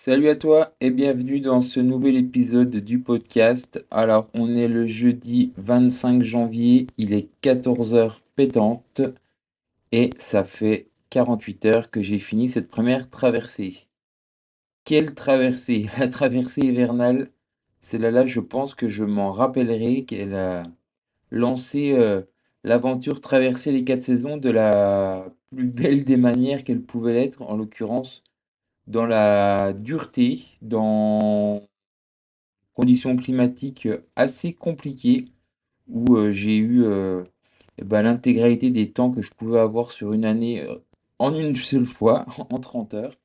Salut à toi et bienvenue dans ce nouvel épisode du podcast. Alors, on est le jeudi 25 janvier, il est 14 heures pétantes et ça fait 48 heures que j'ai fini cette première traversée. Quelle traversée! La traversée hivernale, celle-là, je pense que je m'en rappellerai qu'elle a lancé l'aventure traverser les quatre saisons de la plus belle des manières qu'elle pouvait l'être, en l'occurrence dans la dureté, dans conditions climatiques, assez compliquées où, j'ai eu, l'intégralité des temps que je pouvais avoir sur une année, en une seule fois, en 30 heures.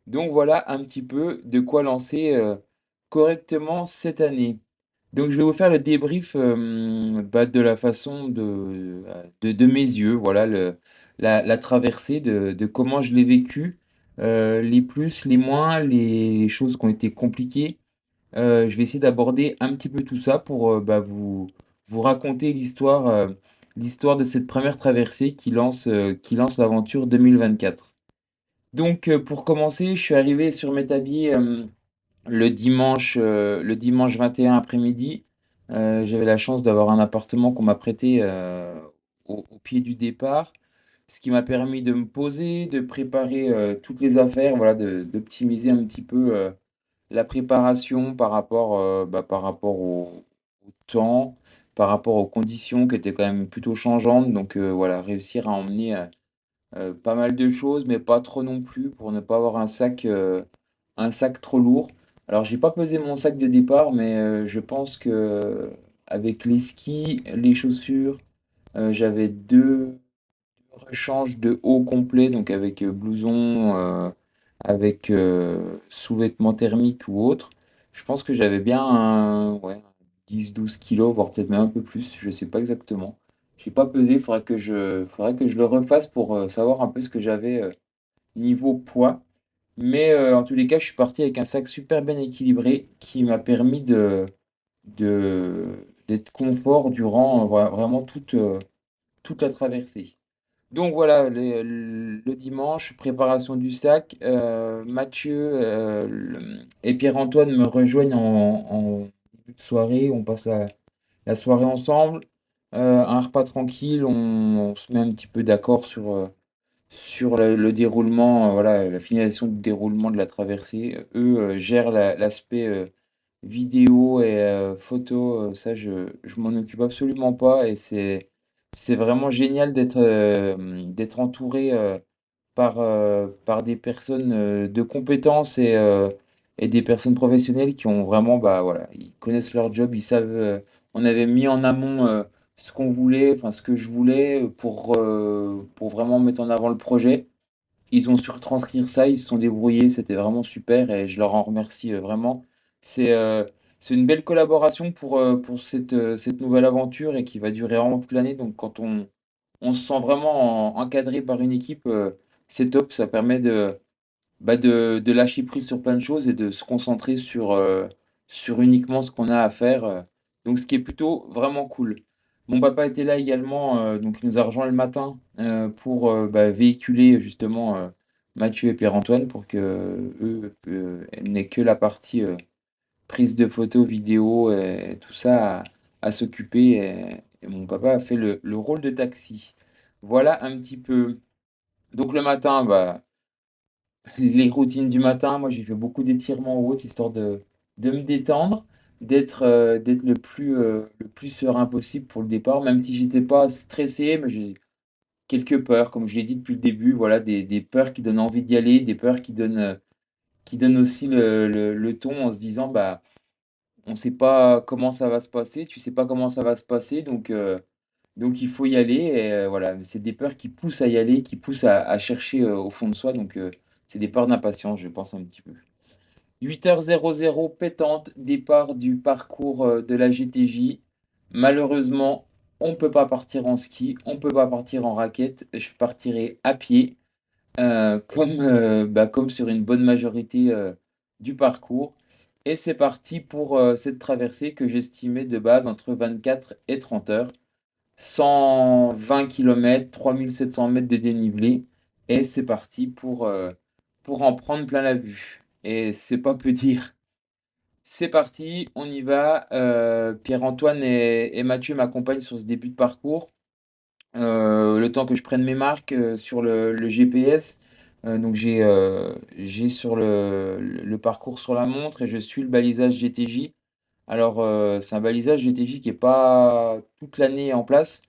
Donc voilà un petit peu de quoi lancer, correctement cette année. Donc je vais vous faire le débrief, de la façon de mes yeux, voilà la traversée de comment je l'ai vécue, les plus, les moins, les choses qui ont été compliquées. Je vais essayer d'aborder un petit peu tout ça pour, vous raconter l'histoire de cette première traversée qui lance l'aventure 2024. Donc, pour commencer, je suis arrivé sur Métabis, le dimanche 21 après-midi. J'avais la chance d'avoir un appartement qu'on m'a prêté, au pied du départ, ce qui m'a permis de me poser, de préparer, toutes les affaires, voilà, d'optimiser un petit peu, la préparation par rapport au temps, par rapport aux conditions qui étaient quand même plutôt changeantes. Donc, voilà, réussir à emmener, pas mal de choses, mais pas trop non plus pour ne pas avoir un sac trop lourd. Alors, j'ai pas pesé mon sac de départ, mais, je pense que avec les skis, les chaussures, j'avais 2 rechange de haut complet, donc avec blouson, avec sous-vêtements thermiques ou autre. Je pense que j'avais bien ouais, 10-12 kilos, voire peut-être même un peu plus, je sais pas exactement. J'ai pas pesé, faudrait que je le refasse pour savoir un peu ce que j'avais niveau poids. Mais en tous les cas, je suis parti avec un sac super bien équilibré qui m'a permis de, d'être confort durant vraiment toute la traversée. Donc voilà, le dimanche, préparation du sac. Mathieu et Pierre-Antoine me rejoignent en début de soirée. On passe la soirée ensemble. Un repas tranquille. On se met un petit peu d'accord sur le déroulement, voilà, la finalisation du déroulement de la traversée. Eux gèrent l'aspect vidéo et photo. Ça, je m'en occupe absolument pas et c'est vraiment génial d'être entouré par des personnes de compétences et des personnes professionnelles qui ont vraiment, bah voilà, ils connaissent leur job, ils savent. On avait mis en amont ce qu'on voulait, enfin ce que je voulais pour vraiment mettre en avant le projet. Ils ont su retranscrire ça, ils se sont débrouillés, c'était vraiment super et je leur en remercie vraiment. C'est c'est une belle collaboration pour cette nouvelle aventure et qui va durer vraiment toute l'année. Donc quand on se sent vraiment encadré par une équipe, c'est top. Ça permet de lâcher prise sur plein de choses et de se concentrer sur uniquement ce qu'on a à faire. Donc ce qui est plutôt vraiment cool. Mon papa était là également, donc il nous a rejoint le matin pour véhiculer justement Mathieu et Pierre-Antoine pour que eux n'aient que la partie prise de photos, vidéo et tout ça à s'occuper. Et mon papa a fait le rôle de taxi. Voilà un petit peu. Donc le matin, les routines du matin, moi j'ai fait beaucoup d'étirements ou autre, histoire de me détendre, d'être le plus serein possible pour le départ, même si j'étais pas stressé, mais j'ai quelques peurs, comme je l'ai dit depuis le début, voilà, des peurs qui donnent envie d'y aller, des peurs qui donnent aussi le ton en se disant, bah, on sait pas comment ça va se passer, tu sais pas comment ça va se passer, donc il faut y aller. Et voilà, c'est des peurs qui poussent à y aller, qui poussent à chercher au fond de soi. Donc c'est des peurs d'impatience, je pense un petit peu. 8h00 pétante, départ du parcours de la GTJ. Malheureusement, on ne peut pas partir en ski, on ne peut pas partir en raquette. Je partirai à pied, comme sur une bonne majorité du parcours. Et c'est parti pour cette traversée que j'estimais de base entre 24 et 30 heures. 120 km, 3700 mètres de dénivelé. Et c'est parti pour en prendre plein la vue. et c'est pas peu dire. C'est parti, on y va, Pierre-Antoine et Mathieu m'accompagnent sur ce début de parcours. Le temps que je prenne mes marques, sur le GPS, donc j'ai sur le parcours sur la montre et je suis le balisage GTJ. Alors, c'est un balisage GTJ qui est pas toute l'année en place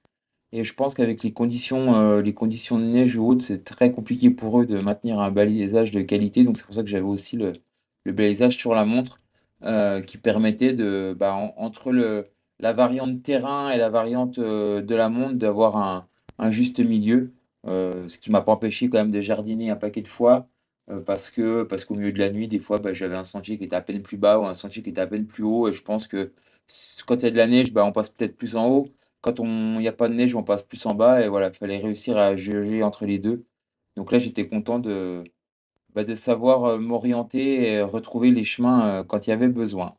et je pense qu'avec les conditions de neige ou autres, c'est très compliqué pour eux de maintenir un balisage de qualité. Donc c'est pour ça que j'avais aussi le balisage sur la montre, qui permettait de, bah, entre la variante terrain et la variante de la montre, d'avoir un juste milieu. Ce qui m'a pas empêché quand même de jardiner un paquet de fois, parce qu'au milieu de la nuit, des fois, bah, j'avais un sentier qui était à peine plus bas ou un sentier qui était à peine plus haut. Et je pense que quand il y a de la neige, bah, on passe peut-être plus en haut. Quand il n'y a pas de neige, on passe plus en bas et voilà, il fallait réussir à jauger entre les 2. Donc là, j'étais content de savoir, m'orienter et retrouver les chemins, quand il y avait besoin.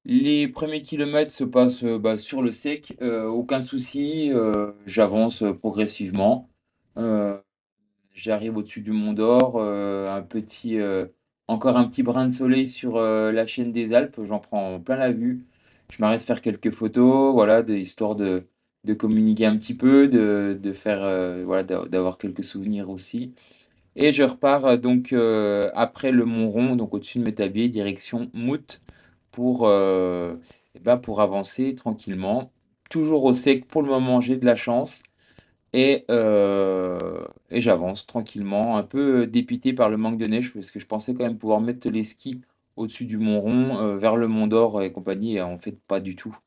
Les premiers kilomètres se passent, bah, sur le sec, aucun souci, j'avance, progressivement. Heu, J'arrive au-dessus du Mont d'Or, encore un petit brin de soleil sur, la chaîne des Alpes, j'en prends plein la vue. Je m'arrête faire quelques photos, voilà, histoire de communiquer un petit peu, de faire, voilà, d'avoir quelques souvenirs aussi et je repars, donc après le Mont Rond, donc au-dessus de Métabier, direction Mout pour, pour avancer tranquillement. Toujours au sec pour le moment, j'ai de la chance. Et j'avance tranquillement, un peu dépité par le manque de neige, parce que je pensais quand même pouvoir mettre les skis au-dessus du Mont Rond, vers le Mont d'Or et compagnie, et en fait pas du tout.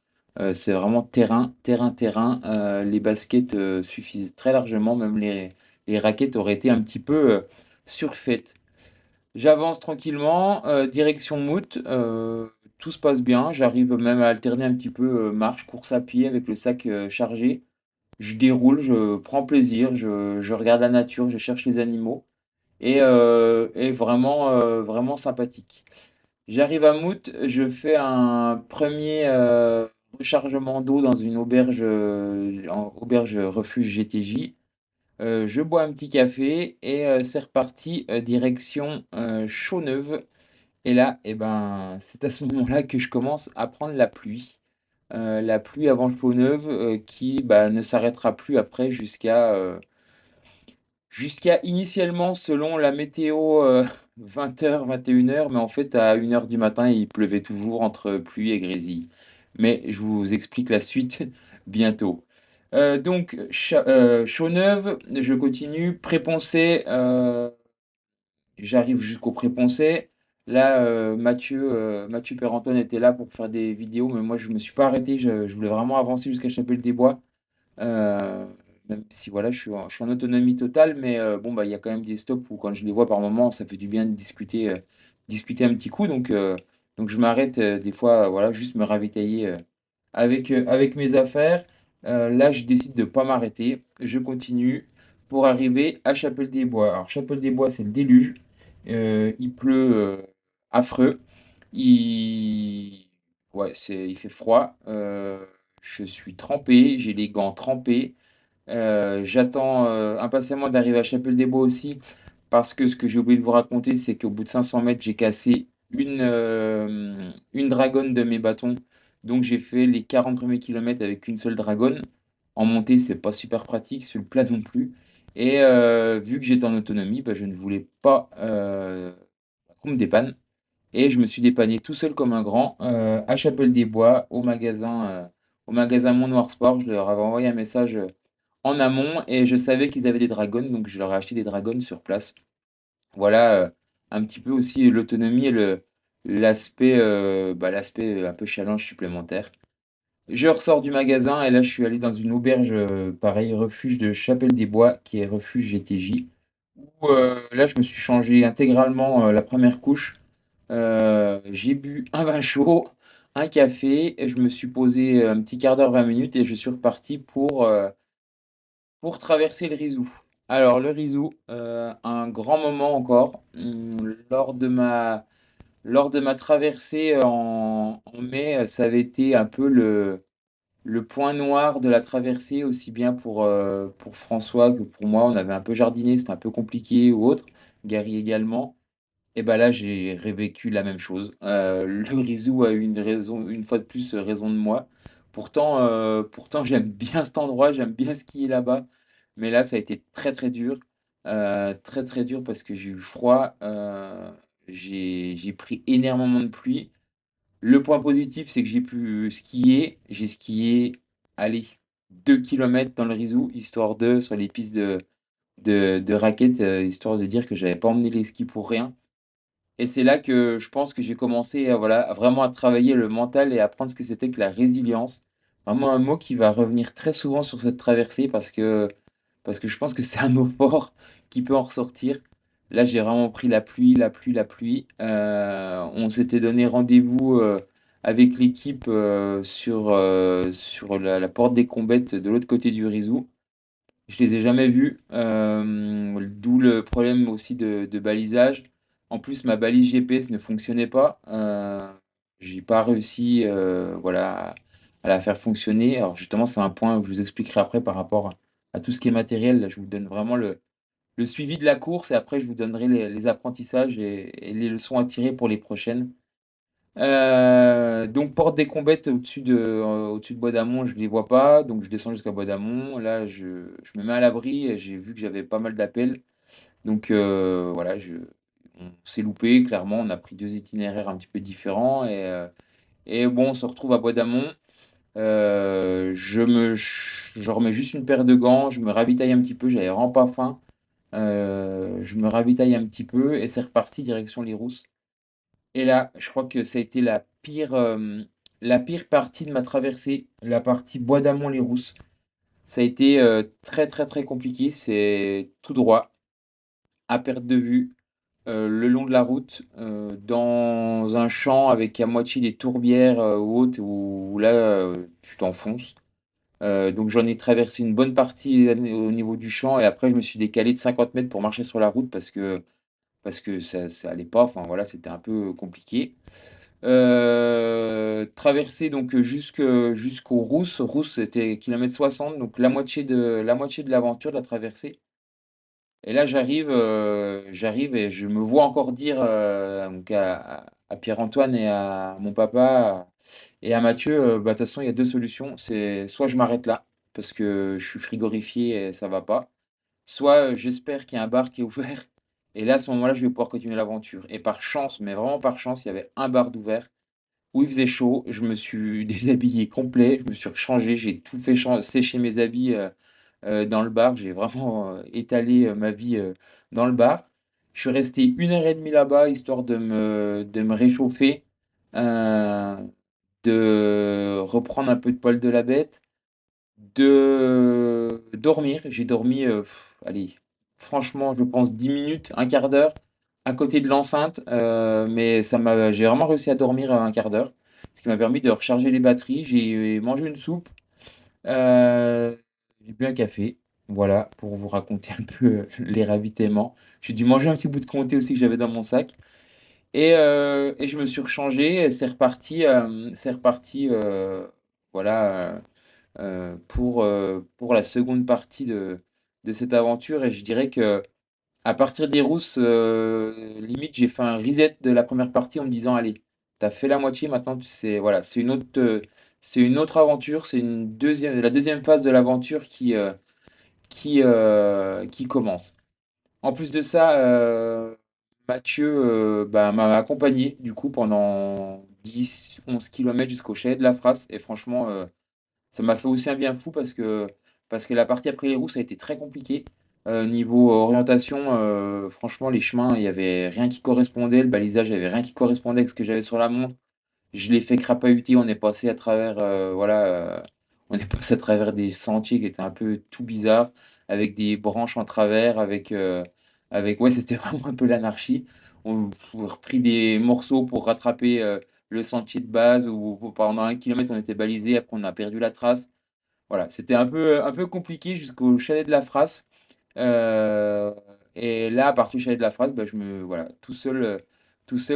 C'est vraiment terrain, terrain, terrain. Les baskets suffisent très largement, même les raquettes auraient été un petit peu surfaites. J'avance tranquillement, direction Mout, tout se passe bien. J'arrive même à alterner un petit peu marche, course à pied avec le sac chargé. Je déroule, je prends plaisir, je regarde la nature, je cherche les animaux et vraiment, vraiment sympathique. J'arrive à Mout, je fais un premier rechargement d'eau dans une auberge, en auberge refuge GTJ. Je bois un petit café et c'est reparti, direction, Chaux-Neuve et là et ben, c'est à ce moment-là que je commence à prendre la pluie. La pluie avant le Faux-Neuve, qui, bah, ne s'arrêtera plus après jusqu'à initialement selon la météo, 20:00, 21:00, mais en fait à 1 heure du matin, il pleuvait toujours entre pluie et grésil. Mais je vous explique la suite bientôt. Donc Chaux-Neuve, je continue, Pré-Poncé, j'arrive jusqu'au Pré-Poncé. Là, Mathieu Père-Antoine était là pour faire des vidéos, mais moi je me suis pas arrêté, je voulais vraiment avancer jusqu'à Chapelle-des-Bois. Heu, Même si voilà, je suis en autonomie totale, mais bon, bah, il y a quand même des stops où quand je les vois par moment, ça fait du bien de discuter un petit coup, donc je m'arrête, des fois, voilà, juste me ravitailler, avec mes affaires. Là, je décide de pas m'arrêter, je continue pour arriver à Chapelle-des-Bois. Alors Chapelle-des-Bois, c'est le déluge, il pleut, affreux, il ouais, il fait froid, je suis trempé, j'ai les gants trempés. J'attends, impatiemment d'arriver à Chapelle-des-Bois aussi, parce que ce que j'ai oublié de vous raconter, c'est qu'au bout de 500 mètres, j'ai cassé une dragonne de mes bâtons. Donc j'ai fait les 40 premiers kilomètres avec une seule dragonne. En montée, c'est pas super pratique, sur le plat non plus. Et vu que j'étais en autonomie, bah, je ne voulais pas, qu'on me dépanne. Et je me suis dépanné tout seul comme un grand, à Chapelle-des-Bois, au magasin Mon Noir Sport. Je leur avais envoyé un message, en amont et je savais qu'ils avaient des dragons, donc je leur ai acheté des dragons sur place. Voilà, un petit peu aussi l'autonomie et l'aspect, un peu challenge supplémentaire. Je ressors du magasin et là, je suis allé dans une auberge, pareil, refuge de Chapelle-des-Bois, qui est refuge GTJ, où, là, je me suis changé intégralement, la première couche. J'ai bu un vin chaud, un café et je me suis posé, un petit quart d'heure, 20 minutes et je suis reparti pour traverser le Rizou. Alors le Rizou, un grand moment encore, lors de ma traversée en mai, ça avait été un peu le point noir de la traversée, aussi bien pour François que pour moi. On avait un peu jardiné, c'était un peu compliqué ou autre, Gary également. Et bah, là, j'ai revécu la même chose. Le Grisou a eu une raison une fois de plus, raison de moi. Pourtant j'aime bien cet endroit, j'aime bien skier là-bas, mais là, ça a été très, très dur, très, très dur parce que j'ai eu froid, j'ai pris énormément de pluie. Le point positif, c'est que j'ai pu skier. J'ai skié, allez, 2 kilomètres dans le Grisou, histoire de sur les pistes de raquettes, histoire de dire que j'avais pas emmené les skis pour rien. Et c'est là que je pense que j'ai commencé à, voilà, à vraiment à travailler le mental et à apprendre ce que c'était que la résilience. Vraiment un mot qui va revenir très souvent sur cette traversée parce que je pense que c'est un mot fort qui peut en ressortir. Là, j'ai vraiment pris la pluie, la pluie, la pluie. On s'était donné rendez-vous avec l'équipe sur la porte des Combettes de l'autre côté du Rizou. Je les ai jamais vus, d'où le problème aussi de balisage. En plus, ma balise GPS ne fonctionnait pas. J'ai pas réussi, voilà, à la faire fonctionner. Alors justement, c'est un point que je vous expliquerai après par rapport à tout ce qui est matériel. Là, je vous donne vraiment le suivi de la course et après, je vous donnerai les apprentissages et les leçons à tirer pour les prochaines. Donc porte des Combettes au-dessus de Bois d'Amont, je les vois pas, donc je descends jusqu'à Bois d'Amont. Là, je me mets à l'abri et j'ai vu que j'avais pas mal d'appels. Donc voilà, on s'est loupé, clairement, on a pris 2 itinéraires un petit peu différents et bon, on se retrouve à Bois d'Amont. Je remets juste une paire de gants, je me ravitaille un petit peu, j'avais vraiment pas faim. Je me ravitaille un petit peu et c'est reparti direction les Rousses. Et là, je crois que ça a été la pire partie de ma traversée, la partie Bois d'Amont-les Rousses. Ça a été très très très compliqué. C'est tout droit, à perte de vue, le long de la route, dans un champ avec à moitié des tourbières hautes où là, tu t'enfonces. Donc j'en ai traversé une bonne partie au niveau du champ et après je me suis décalé de 50 mètres pour marcher sur la route parce que ça allait pas. Enfin voilà, c'était un peu compliqué. Traverser donc jusqu'aux Rousses. Rousses, c'était kilomètre 60, donc la moitié de l'aventure de la traversée. Et là, j'arrive et je me vois encore dire donc à Pierre-Antoine et à mon papa et à Mathieu, bah, de toute façon, il y a deux solutions. C'est soit je m'arrête là, parce que je suis frigorifié et ça va pas, soit j'espère qu'il y a un bar qui est ouvert. Et là, à ce moment-là, je vais pouvoir continuer l'aventure. Et par chance, mais vraiment par chance, il y avait un bar d'ouvert où il faisait chaud. Je me suis déshabillé complet, je me suis changé, j'ai tout fait sécher mes habits dans le bar. J'ai vraiment étalé ma vie dans le bar. Je suis resté 1 heure et demie là-bas, histoire de me réchauffer, euh, de reprendre un peu de poil de la bête, de dormir. J'ai dormi, allez, franchement, je pense 10 minutes, un quart d'heure, à côté de l'enceinte, mais j'ai vraiment réussi à dormir un quart d'heure, ce qui m'a permis de recharger les batteries. J'ai mangé une soupe, j'ai bu un café, voilà, pour vous raconter un peu les ravitaillements. J'ai dû manger un petit bout de comté aussi que j'avais dans mon sac. Et je me suis rechangé, et c'est reparti, voilà, pour la seconde partie de cette aventure. Et je dirais que à partir des Rousses, limite, j'ai fait un reset de la première partie en me disant, allez, t'as fait la moitié, maintenant, voilà, c'est une autre aventure, la deuxième phase de l'aventure qui commence. En plus de ça, Mathieu bah, m'a accompagné du coup pendant 10-11 kilomètres jusqu'au chalet de la Frasse. Et franchement, ça m'a fait aussi un bien fou parce que la partie après les roues, ça a été très compliqué. Niveau orientation, franchement, les chemins, il n'y avait rien qui correspondait. Le balisage, il n'y avait rien qui correspondait avec ce que j'avais sur la montre. Je l'ai fait crapahuter. On est passé à travers, voilà, on est passé à travers des sentiers qui étaient un peu tout bizarres, avec des branches en travers, ouais, c'était vraiment un peu l'anarchie. On a repris des morceaux pour rattraper le sentier de base où pendant 1 kilomètre on était balisé, après on a perdu la trace. Voilà, c'était un peu compliqué jusqu'au chalet de la Frasse. Euh, et là, à partir du chalet de la Frasse, bah, voilà, tout seul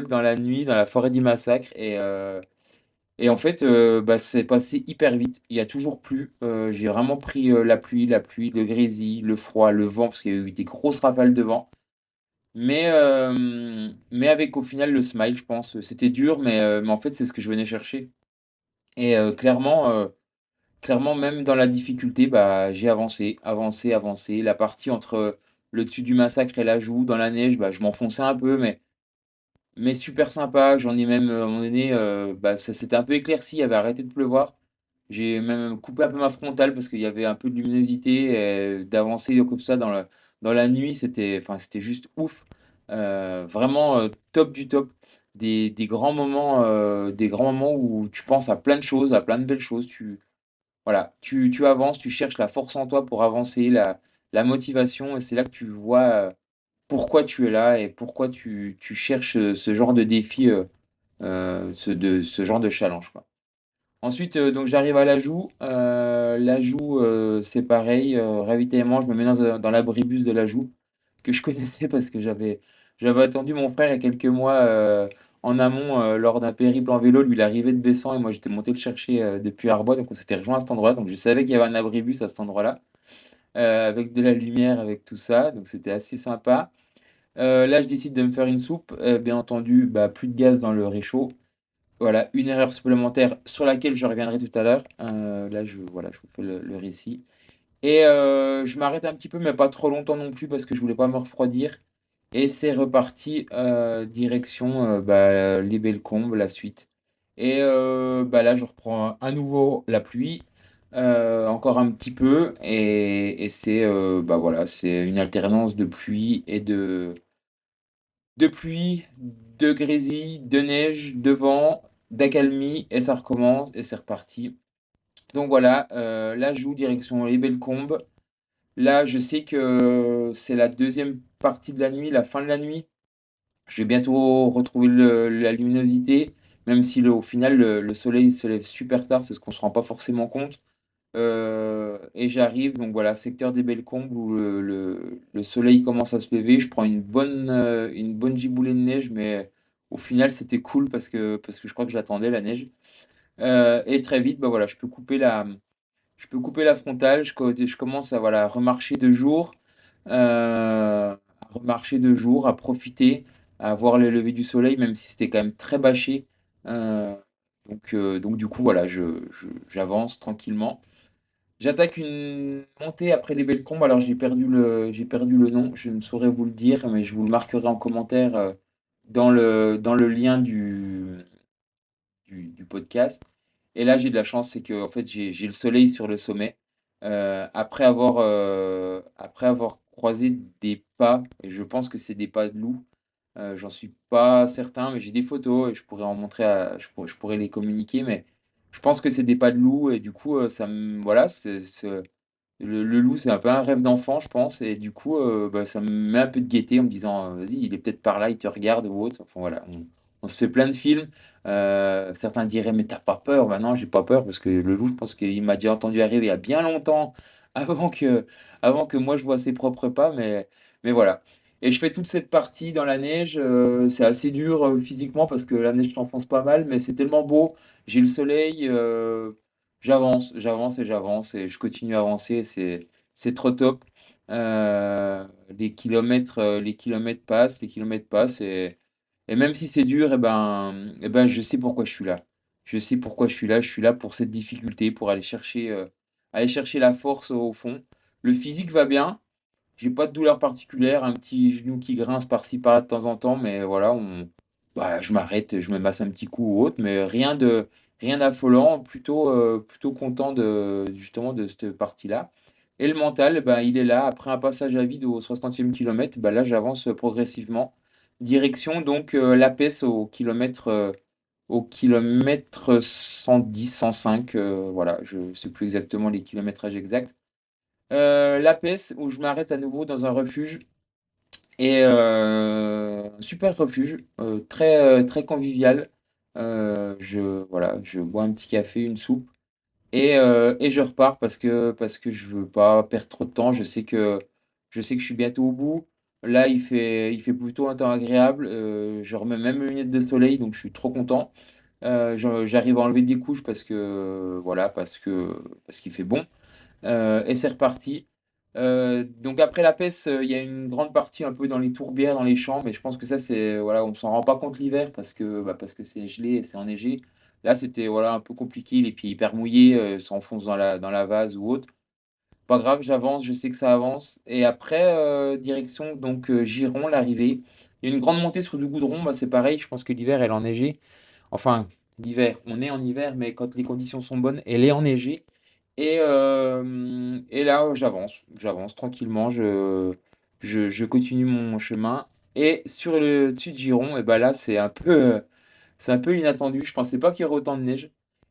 dans la nuit, dans la forêt du Massacre. Et en fait, bah, c'est passé hyper vite. Il y a toujours plu. J'ai vraiment pris la pluie, le grésil, le froid, le vent, parce qu'il y a eu des grosses rafales de vent. Mais avec au final le smile, je pense. C'était dur, mais en fait, c'est ce que je venais chercher. Et clairement, même dans la difficulté, bah, j'ai avancé, avancé, avancé. La partie entre le dessus du massacre et la joue dans la neige, bah, je m'enfonçais un peu, mais super sympa. J'en ai même, à un moment donné, bah, ça s'était un peu éclairci, il avait arrêté de pleuvoir. J'ai même coupé un peu ma frontale parce qu'il y avait un peu de luminosité et d'avancer comme ça dans la nuit, c'était juste ouf. Vraiment, top du top. Des grands moments où tu penses à plein de choses, à plein de belles choses. Voilà, tu avances, tu cherches la force en toi pour avancer, la motivation et c'est là que tu vois, pourquoi tu es là et pourquoi tu cherches, ce genre de défi, ce genre de challenge, quoi. Ensuite, donc j'arrive à l'ajout. L'ajout, c'est pareil, ravitaillement, je me mets dans l'abribus de l'ajout que je connaissais parce que j'avais attendu mon frère il y a quelques mois, en amont, lors d'un périple en vélo. Lui, il arrivait de Bessan et moi, j'étais monté le chercher, depuis Arbois, donc on s'était rejoint à cet endroit. Donc je savais qu'il y avait un abribus à cet endroit-là, avec de la lumière, avec tout ça, donc c'était assez sympa. Là, je décide de me faire une soupe, bien entendu, bah, plus de gaz dans le réchaud. Voilà, une erreur supplémentaire sur laquelle je reviendrai tout à l'heure. Là, voilà, je vous fais le récit. Et je m'arrête un petit peu, mais pas trop longtemps non plus, parce que je voulais pas me refroidir. Et c'est reparti, direction bah, les Bellecombes, la suite. Et bah, là, je reprends à nouveau la pluie, encore un petit peu. Et c'est bah, voilà, c'est une alternance de pluie et de pluie, de grésille, de neige, de vent, d'accalmie, et ça recommence, et c'est reparti. Donc voilà, là, je joue direction les Bellecombes. Là, je sais que c'est la deuxième partie de la nuit, la fin de la nuit. Je vais bientôt retrouver la luminosité, même si au final, le soleil se lève super tard, c'est ce qu'on se rend pas forcément compte. Et j'arrive, donc voilà, secteur des Bellecombes où le soleil commence à se lever. Je prends une bonne giboulée de neige, mais au final, c'était cool parce que je crois que j'attendais la neige. Et très vite, bah voilà, je peux couper la frontale. Je commence à voilà, remarcher de jour, à profiter, à voir le lever du soleil, même si c'était quand même très bâché. Euh, donc du coup, voilà, j'avance tranquillement. J'attaque une montée après les Bellecombes. Alors j'ai perdu le nom, je ne saurais vous le dire, mais je vous le marquerai en commentaire, dans le lien du podcast. Et là, j'ai de la chance, c'est que en fait, j'ai le soleil sur le sommet. Après avoir croisé des pas, et je pense que c'est des pas de loup. J'en suis pas certain, mais j'ai des photos et je pourrais en montrer je pourrais les communiquer, mais je pense que c'est des pas de loup et du coup, voilà, le loup, c'est un peu un rêve d'enfant, je pense, et du coup, bah, ça me met un peu de gaieté en me disant, vas-y, il est peut-être par là, il te regarde ou autre. Enfin voilà, on se fait plein de films. Certains diraient, mais t'as pas peur? Bah non, j'ai pas peur parce que le loup, je pense qu'il m'a déjà entendu arriver il y a bien longtemps, avant que, avant que moi je vois ses propres pas, mais voilà. Et je fais toute cette partie dans la neige. C'est assez dur, physiquement parce que la neige t'enfonce pas mal, mais c'est tellement beau. J'ai le soleil. J'avance, j'avance et j'avance et je continue à avancer, c'est trop top. Les kilomètres passent et même si c'est dur, et ben, je sais pourquoi je suis là. Je sais pourquoi je suis là pour cette difficulté, pour aller chercher la force au fond. Le physique va bien, j'ai pas de douleur particulière, un petit genou qui grince par-ci par-là de temps en temps, mais voilà, bah, je m'arrête, je me masse un petit coup ou autre, mais rien d'affolant, plutôt content justement de cette partie-là. Et le mental, ben, il est là, après un passage à vide au 60e kilomètre, ben, là j'avance progressivement. Direction donc l'APES au kilomètre 110, 105, voilà, je ne sais plus exactement les kilométrages exacts. L'APES où je m'arrête à nouveau dans un refuge et un super refuge, très convivial. Voilà, je bois un petit café, une soupe et je repars parce que je veux pas perdre trop de temps. Je sais que je suis bientôt au bout. Là, il fait plutôt un temps agréable. Je remets même mes lunettes de soleil, donc je suis trop content. J'arrive à enlever des couches parce que voilà, parce qu'il fait bon. Et c'est reparti. Donc après la peste, il y a une grande partie un peu dans les tourbières, dans les champs, mais je pense que ça c'est voilà, on s'en rend pas compte l'hiver parce que c'est gelé et c'est enneigé. Là, c'était voilà un peu compliqué, les pieds hyper mouillés, s'enfoncent dans la vase ou autre. Pas grave, j'avance, je sais que ça avance et après, direction donc Giron, l'arrivée. Il y a une grande montée sur du goudron, bah, c'est pareil, je pense que l'hiver elle est enneigée. Enfin, l'hiver, on est en hiver, mais quand les conditions sont bonnes, elle est enneigée. Et là, j'avance tranquillement, je continue mon chemin. Et sur le dessus de Giron, et ben là, c'est un peu inattendu. Je pensais pas qu'il y aurait autant de neige.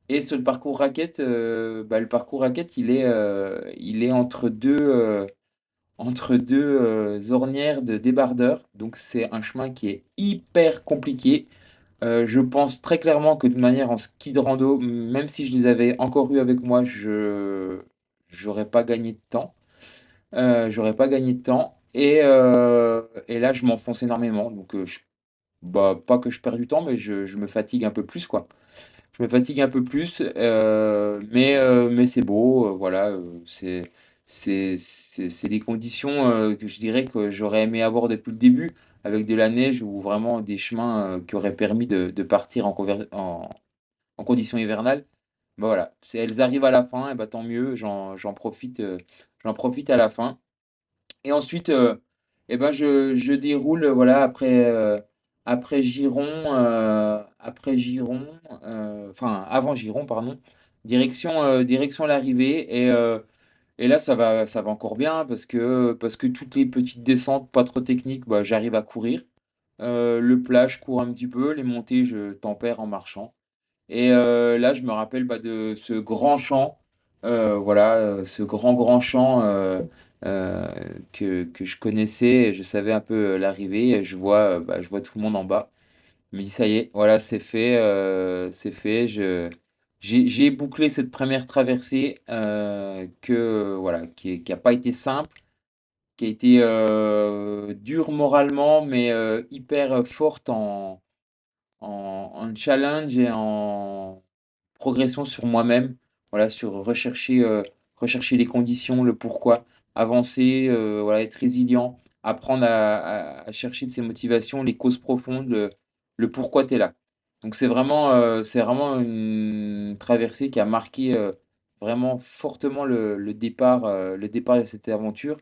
Et sur le parcours raquette, bah, le parcours raquette, il est entre deux ornières de débardeurs. Donc c'est un chemin qui est hyper compliqué. Je pense très clairement que de manière en ski de rando, même si je les avais encore eu avec moi, je j'aurais pas gagné de temps. J'aurais pas gagné de temps. Et là, je m'enfonce énormément. Donc, bah, pas que je perds du temps, mais je me fatigue un peu plus, quoi. Je me fatigue un peu plus, mais c'est beau, voilà, c'est les conditions que je dirais que j'aurais aimé avoir depuis le début, avec de la neige ou vraiment des chemins qui auraient permis de partir en conditions hivernales. Bah voilà, elles arrivent à la fin, et bah tant mieux, j'en profite à la fin. Et ensuite, eh ben je déroule, voilà, après Giron, enfin avant Giron, pardon, direction l'arrivée. Et là, ça va encore bien parce que toutes les petites descentes pas trop techniques, bah, j'arrive à courir. Le plat, je cours un petit peu, les montées, je tempère en marchant. Et là, je me rappelle bah, de ce grand champ, voilà, ce grand champ euh, que je connaissais, et je savais un peu l'arrivée, et je vois tout le monde en bas. Je me dis, ça y est, voilà, c'est fait. J'ai bouclé cette première traversée voilà, qui a pas été simple, qui a été dure moralement, mais hyper forte en challenge et en progression sur moi-même, voilà, sur rechercher les conditions, le pourquoi, avancer, voilà, être résilient, apprendre à chercher de ses motivations, les causes profondes, le pourquoi tu es là. Donc c'est vraiment une traversée qui a marqué vraiment fortement le départ de cette aventure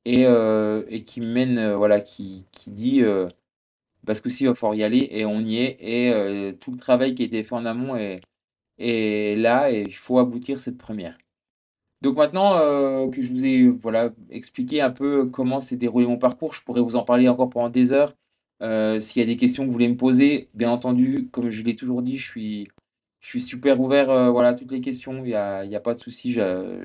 et qui mène, voilà, qui dit parce que si, il va falloir y aller et on y est. Et tout le travail qui a été fait en amont est là et il faut aboutir cette première. Donc maintenant que je vous ai voilà, expliqué un peu comment s'est déroulé mon parcours, je pourrais vous en parler encore pendant des heures. S'il y a des questions que vous voulez me poser, bien entendu, comme je l'ai toujours dit, je suis super ouvert voilà, à toutes les questions, il y a pas de souci,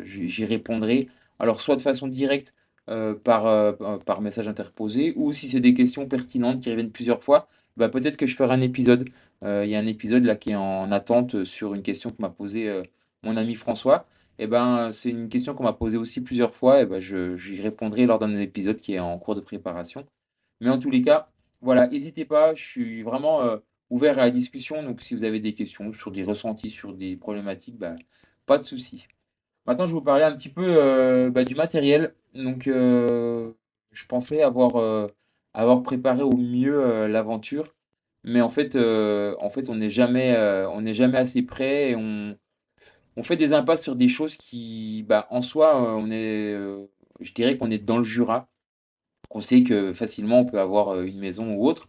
j'y répondrai. Alors soit de façon directe par message interposé, ou si c'est des questions pertinentes qui reviennent plusieurs fois, bah, peut-être que je ferai un épisode. Il y a un épisode là qui est en attente sur une question que m'a posée mon ami François. Et ben, c'est une question qu'on m'a posée aussi plusieurs fois, et ben, j'y répondrai lors d'un épisode qui est en cours de préparation. Mais en tous les cas, voilà, n'hésitez pas, je suis vraiment ouvert à la discussion. Donc, si vous avez des questions sur des ressentis, sur des problématiques, bah, pas de souci. Maintenant, je vais vous parler un petit peu bah, du matériel. Donc, je pensais avoir préparé au mieux l'aventure. Mais en fait on n'est jamais assez prêt et on fait des impasses sur des choses qui, bah, en soi, je dirais qu'on est dans le Jura. On sait que facilement on peut avoir une maison ou autre,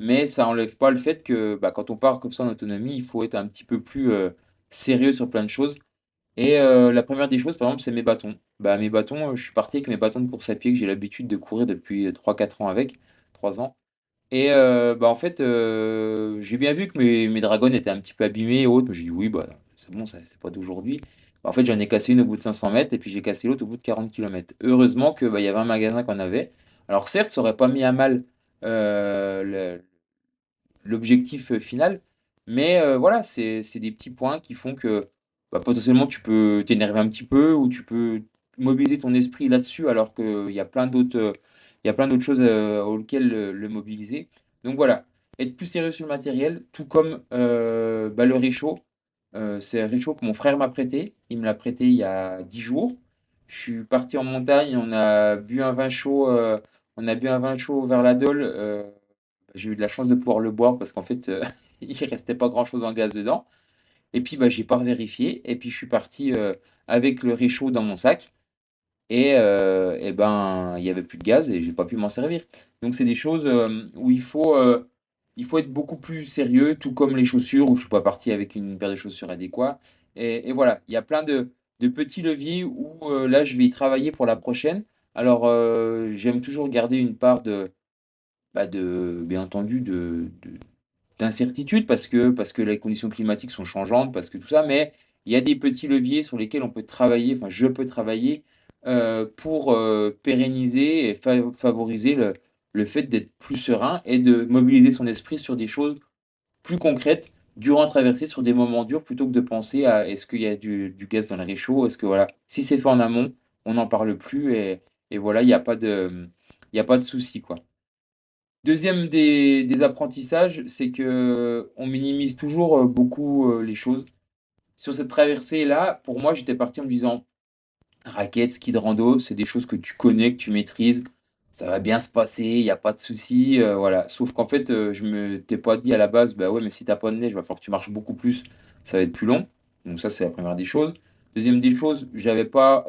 mais ça enlève pas le fait que bah, quand on part comme ça en autonomie, il faut être un petit peu plus sérieux sur plein de choses. Et la première des choses, par exemple, c'est mes bâtons. Bah, mes bâtons, je suis parti avec mes bâtons de course à pied que j'ai l'habitude de courir depuis 3 4 ans avec, 3 ans. Et bah, en fait, j'ai bien vu que mes dragons étaient un petit peu abîmés et autres. J'ai dit: «Oui, bah, c'est bon, ça c'est pas d'aujourd'hui». Bah, en fait, j'en ai cassé une au bout de 500 mètres et puis j'ai cassé l'autre au bout de 40 kilomètres. Heureusement que, bah, il y avait un magasin qu'on avait. Alors certes, ça aurait pas mis à mal, le l'objectif, final, mais voilà, c'est des petits points qui font que, bah, potentiellement, tu peux t'énerver un petit peu ou tu peux mobiliser ton esprit là-dessus alors qu'il y a plein d'autres, il y a plein d'autres choses, auxquelles le mobiliser. Donc voilà, être plus sérieux sur le matériel, tout comme, bah, le réchaud. C'est un réchaud que mon frère m'a prêté. Il me l'a prêté il y a 10 jours. Je suis parti en montagne, on a bu un vin chaud vers la Dole. J'ai eu de la chance de pouvoir le boire parce qu'en fait, il restait pas grand-chose en gaz dedans. Et puis, bah, j'ai pas vérifié. Et puis, je suis parti avec le réchaud dans mon sac. Et ben, il y avait plus de gaz et j'ai pas pu m'en servir. Donc, c'est des choses où il faut être beaucoup plus sérieux, tout comme les chaussures, où je suis pas parti avec une paire de chaussures adéquate. Et voilà, il y a plein de petits leviers où là, je vais y travailler pour la prochaine. Alors, j'aime toujours garder une part bien entendu, d'incertitude parce que les conditions climatiques sont changeantes, parce que tout ça, mais il y a des petits leviers sur lesquels on peut travailler, enfin je peux travailler pour pérenniser et favoriser le fait d'être plus serein et de mobiliser son esprit sur des choses plus concrètes durant la traversée, sur des moments durs, plutôt que de penser à est-ce qu'il y a du gaz dans le réchaud, est-ce que voilà, si c'est fait en amont, on n'en parle plus et voilà, il y a pas de souci, quoi. Deuxième des apprentissages, c'est que on minimise toujours, beaucoup, les choses. Sur cette traversée-là, pour moi, j'étais parti en me disant: «Raquettes, ski de rando, c'est des choses que tu connais, que tu maîtrises, ça va bien se passer, il y a pas de souci», voilà. Sauf qu'en fait, je m'étais pas dit à la base: «Bah, ouais, mais si tu as pas de neige, il va falloir que tu marches beaucoup plus, ça va être plus long». Donc ça, c'est la première des choses. Deuxième des choses, j'avais pas,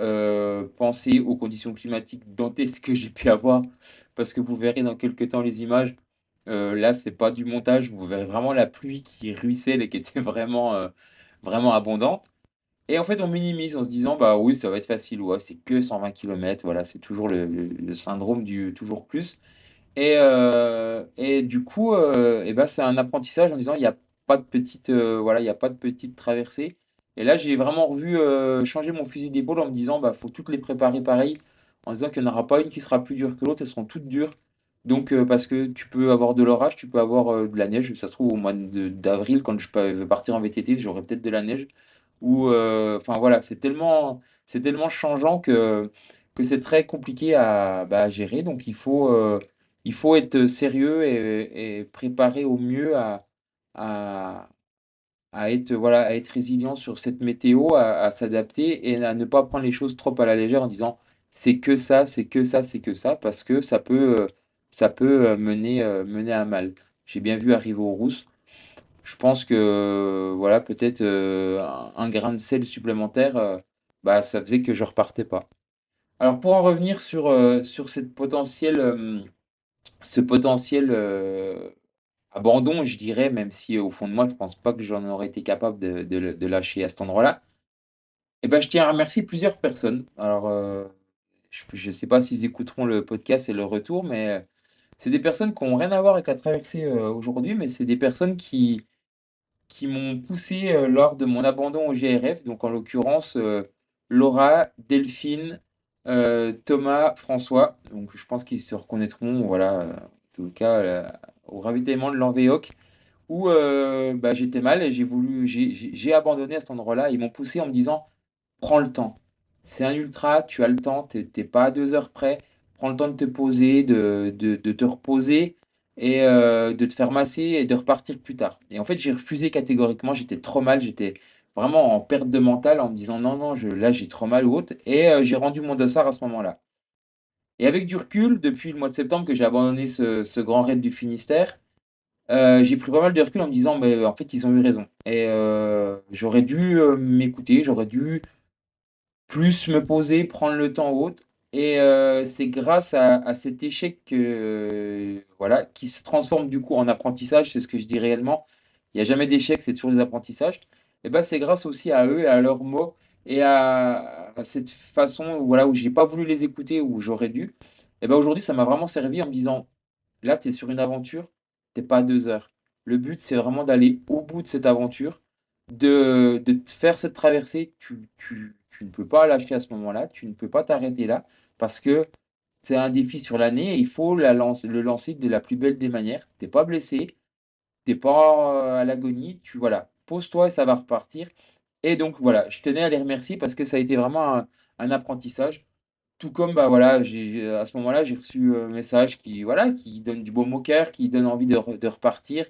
pensé aux conditions climatiques dantesques que j'ai pu avoir parce que vous verrez dans quelques temps les images. Là, c'est pas du montage, vous verrez vraiment la pluie qui ruisselle et qui était vraiment, vraiment abondante. Et en fait, on minimise en se disant: «Bah oui, ça va être facile, ouais, c'est que 120 kilomètres». Voilà, c'est toujours le syndrome du toujours plus. Et du coup, et bah, c'est un apprentissage en disant: «Il y a pas de petite, voilà, il y a pas de petite traversée». Et là, j'ai vraiment revu, changer mon fusil d'épaule en me disant: «Bah, faut toutes les préparer pareil», en disant qu'il y en aura pas une qui sera plus dure que l'autre, elles seront toutes dures. Donc parce que tu peux avoir de l'orage, tu peux avoir, de la neige. Ça se trouve au mois d'avril quand je vais partir en VTT, j'aurai peut-être de la neige ou enfin voilà, c'est tellement changeant que c'est très compliqué à gérer. Donc il faut être sérieux et préparé au mieux à à être, voilà, à être résilient sur cette météo, à s'adapter et à ne pas prendre les choses trop à la légère en disant: «C'est que ça, c'est que ça, c'est que ça», parce que ça peut, mener à mal. J'ai bien vu arriver aux rousses. Je pense que, voilà, peut-être, un grain de sel supplémentaire, bah, ça faisait que je repartais pas. Alors pour en revenir sur ce potentiel, abandon, je dirais, même si au fond de moi, je pense pas que j'en aurais été capable de lâcher à cet endroit-là. Et ben, je tiens à remercier plusieurs personnes. Alors, je sais pas s'ils écouteront le podcast et le retour, mais, c'est des personnes qui ont rien à voir avec la traversée, aujourd'hui, mais c'est des personnes qui m'ont poussé, lors de mon abandon au GRF, donc en l'occurrence, Laura, Delphine, Thomas, François. Donc je pense qu'ils se reconnaîtront, voilà, en tout cas, au ravitaillement de l'Envéoc où, bah, j'étais mal et j'ai abandonné à cet endroit-là. Ils m'ont poussé en me disant: «Prends le temps. C'est un ultra, tu as le temps, tu es pas à 2 heures près. Prends le temps de te poser, de te reposer et de te faire masser et de repartir plus tard». Et en fait, j'ai refusé catégoriquement, j'étais trop mal, j'étais vraiment en perte de mental en me disant: «Non, non, là, j'ai trop mal» ou autre et j'ai rendu mon dossard à ce moment-là. Et avec du recul, depuis le mois de septembre que j'ai abandonné ce grand raid du Finistère, j'ai pris pas mal de recul en me disant: «Beh, en fait, ils ont eu raison» et j'aurais dû, m'écouter, j'aurais dû plus me poser, prendre le temps ou autre et c'est grâce à cet échec que, voilà, qui se transforme du coup en apprentissage, c'est ce que je dis réellement. Il y a jamais d'échec, c'est toujours des apprentissages et bah, c'est grâce aussi à eux et à leurs mots et à cette façon, voilà, où j'ai pas voulu les écouter, où j'aurais dû et bah, aujourd'hui, ça m'a vraiment servi en me disant: «Là, tu es sur une aventure, tu es pas à 2 heures. Le but, c'est vraiment d'aller au bout de cette aventure, de te faire cette traversée. Tu ne peux pas lâcher à ce moment-là, tu ne peux pas t'arrêter là parce que c'est un défi sur l'année et il faut le lancer de la plus belle des manières. Tu es pas blessé, tu es pas, à l'agonie, voilà, pose-toi et ça va repartir» et donc voilà, je tenais à les remercier parce que ça a été vraiment un apprentissage. Tout comme, bah, voilà, à ce moment-là, j'ai reçu, un message qui, voilà, qui donne du baume au cœur, qui donne envie de repartir,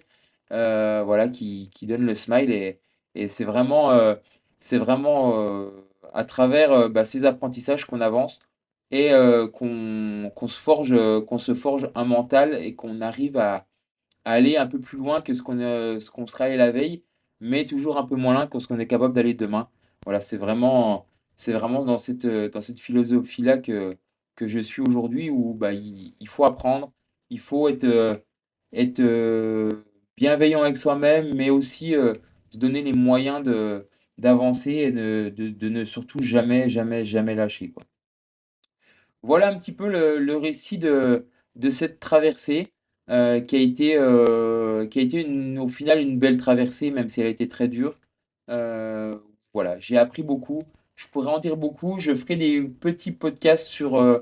voilà, qui donne le smile et c'est vraiment, à travers ces apprentissages qu'on avance et qu'on se forge un mental et qu'on arrive à aller un peu plus loin que ce qu'on serait la veille, mais toujours un peu moins loin que ce qu'on est capable d'aller demain. Voilà, c'est vraiment dans cette philosophie-là que je suis aujourd'hui où bah, il faut apprendre, il faut être bienveillant avec soi-même, mais aussi se donner les moyens d'avancer et de ne surtout jamais, jamais, jamais lâcher, quoi. Voilà un petit peu le récit de cette traversée, qui a été au final une belle traversée, même si elle a été très dure. Voilà, j'ai appris beaucoup. Je pourrais en dire beaucoup. Je ferai des petits podcasts sur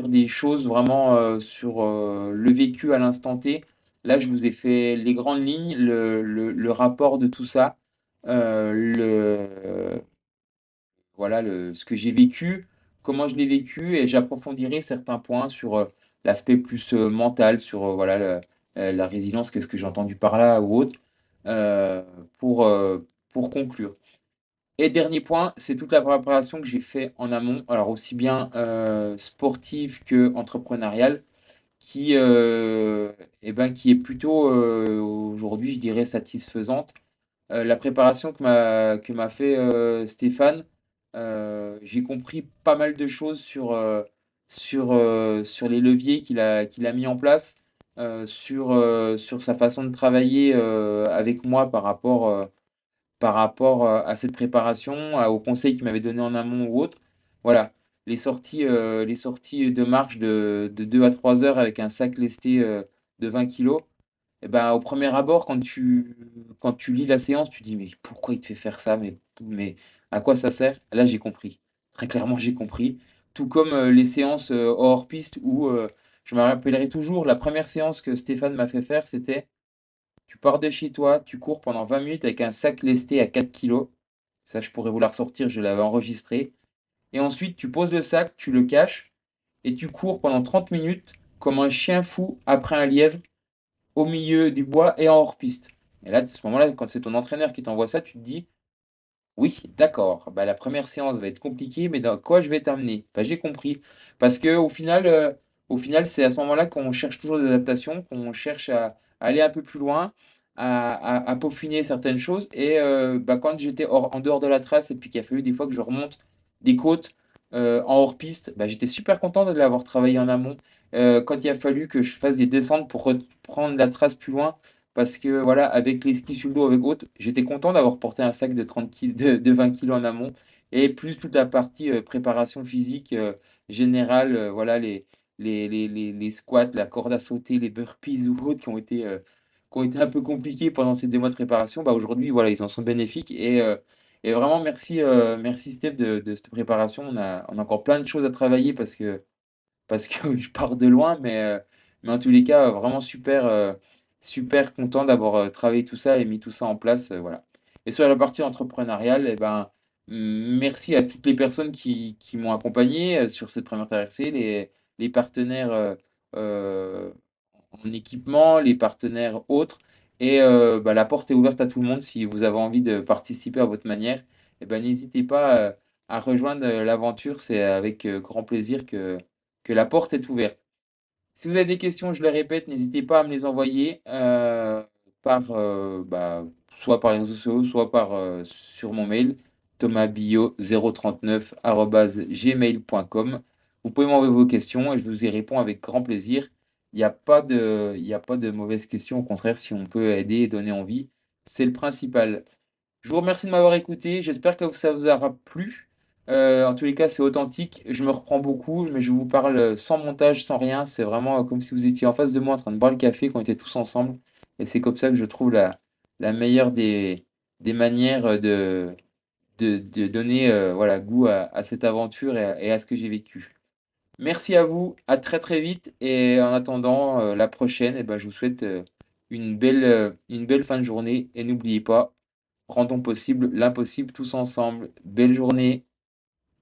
des choses vraiment, sur, le vécu à l'instant T. Là, je vous ai fait les grandes lignes, le rapport de tout ça, le voilà ce que j'ai vécu, comment je l'ai vécu et j'approfondirai certains points sur l'aspect plus mental, sur voilà, la résilience, qu'est-ce que j'ai entendu par là ou autre, euh, pour, euh, pour conclure. Et dernier point, c'est toute la préparation que j'ai fait en amont, alors aussi bien sportive que entrepreneuriale, qui est plutôt aujourd'hui, je dirais, satisfaisante. La préparation que m'a fait Stéphane, j'ai compris pas mal de choses sur les leviers qu'il a mis en place, sur sa façon de travailler avec moi par rapport à cette préparation, aux conseils qu'il m'avait donné en amont ou autre. Voilà, les sorties de marche de 2 à 3 heures avec un sac lesté de 20 kilos. Et ben, au premier abord, quand tu lis la séance, tu dis, mais pourquoi il te fait faire ça? Mais à quoi ça sert? Là, j'ai compris. Très clairement, j'ai compris. Tout comme les séances hors piste où je me rappellerai toujours, la première séance que Stéphane m'a fait faire, c'était tu pars de chez toi, tu cours pendant 20 minutes avec un sac lesté à 4 kilos. Ça, je pourrais vous la ressortir, je l'avais enregistré. Et ensuite, tu poses le sac, tu le caches et tu cours pendant 30 minutes comme un chien fou après un lièvre au milieu du bois et en hors-piste. Et là, à ce moment-là, quand c'est ton entraîneur qui t'envoie ça, tu te dis, oui, d'accord, bah, la première séance va être compliquée, mais dans quoi je vais t'amener? Bah, j'ai compris. Parce que au final, c'est à ce moment-là qu'on cherche toujours des adaptations, qu'on cherche à aller un peu plus loin, à peaufiner certaines choses. Et bah, quand j'étais en dehors de la trace, et puis qu'il a fallu des fois que je remonte des côtes en hors-piste, bah, j'étais super content de l'avoir travaillé en amont. Quand il a fallu que je fasse des descentes pour reprendre la trace plus loin, parce que voilà, avec les skis sur le dos, avec autres, j'étais content d'avoir porté un sac de 30 kg de 20 kilos en amont, et plus toute la partie préparation physique générale, voilà, les squats, la corde à sauter, les burpees ou autres qui ont été un peu compliqués pendant ces 2 mois de préparation. Bah, aujourd'hui, voilà, ils en sont bénéfiques. Et vraiment, merci Steph de cette préparation. On a encore plein de choses à travailler parce que je pars de loin, mais en tous les cas, vraiment super, super content d'avoir travaillé tout ça et mis tout ça en place, voilà. Et sur la partie entrepreneuriale, eh ben, merci à toutes les personnes qui m'ont accompagné sur cette première traversée, les partenaires en équipement, les partenaires autres. Et bah, la porte est ouverte à tout le monde. Si vous avez envie de participer à votre manière, eh ben, n'hésitez pas à rejoindre l'aventure. C'est avec grand plaisir que la porte est ouverte. Si vous avez des questions, je le répète, n'hésitez pas à me les envoyer soit par les réseaux sociaux, soit sur mon mail, thomasbio039@gmail.com. Vous pouvez m'envoyer vos questions et je vous y réponds avec grand plaisir. Il y a pas de mauvaises questions. Au contraire, si on peut aider et donner envie, c'est le principal. Je vous remercie de m'avoir écouté. J'espère que ça vous aura plu. En tous les cas, c'est authentique. Je me reprends beaucoup, mais je vous parle sans montage, sans rien. C'est vraiment comme si vous étiez en face de moi en train de boire le café, qu'on était tous ensemble. Et c'est comme ça que je trouve la meilleure des manières de donner voilà, goût à cette aventure et à ce que j'ai vécu. Merci à vous, à très très vite. Et en attendant la prochaine, eh ben, je vous souhaite une belle fin de journée. Et n'oubliez pas, rendons possible l'impossible tous ensemble. Belle journée.